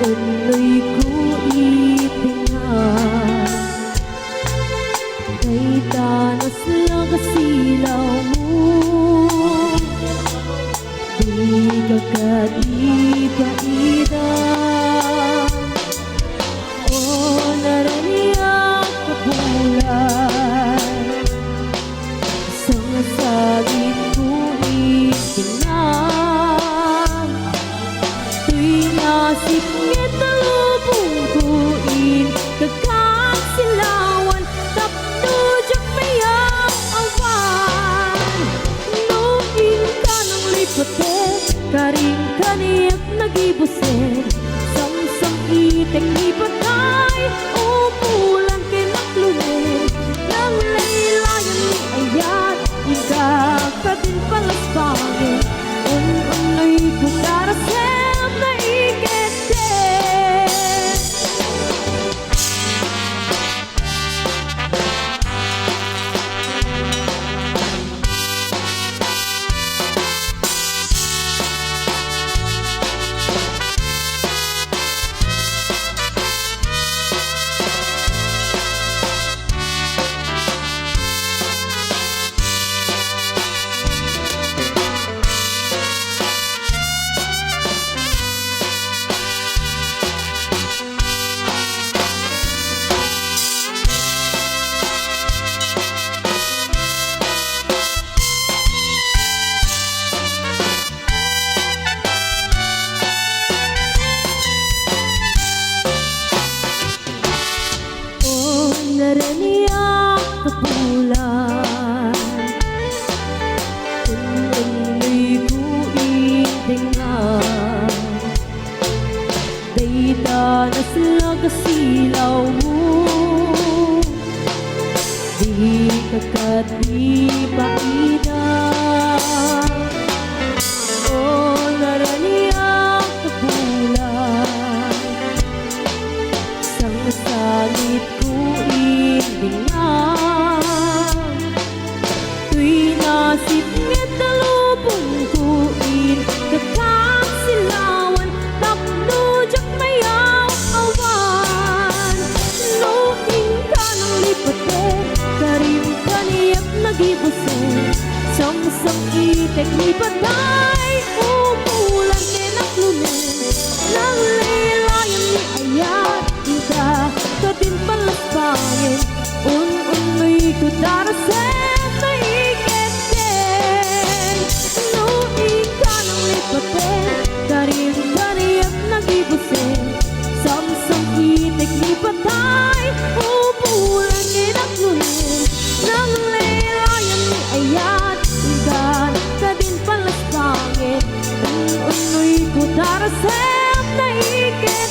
Unoy ko itingan kay tanas lang kasilaw mo. Di ka kadiba-ida o naraniyak kapulan sa masagit ko itingan. Tuy nasip ngit talubong kuin kagkasilawan taptujak mayang awan. Nuing ka ng lipatet karing kaniyak nagibuset samsam itek ni patay umulan kinaklumin ng laylayan ni ayat ikakatin palasbangin unoy ko darasem na ikete. Naraniyak kapulan unoy ko itingan kay tanas lang kasilaw mo. Di ka kadiba-ida o naraniyak kapulan sang masagit ko itingan. Tuy nasip ngit talubong kuin kagkasilawan tapnujak mayaw awan. Nuing ka ng lipatet karim kaniyak nagibuset samsam itek ni patay umulan kinaklumin ng laylayan ni ayat ika katin palasbangin unoy ko darasem na ikete. Nuing ka ng lipatet karim kaniyak nagibuset samsam itek ni patay umulan kinaklumin ng laylayan ni ayat ika katin palasbangin unoy ko darasem na ikete.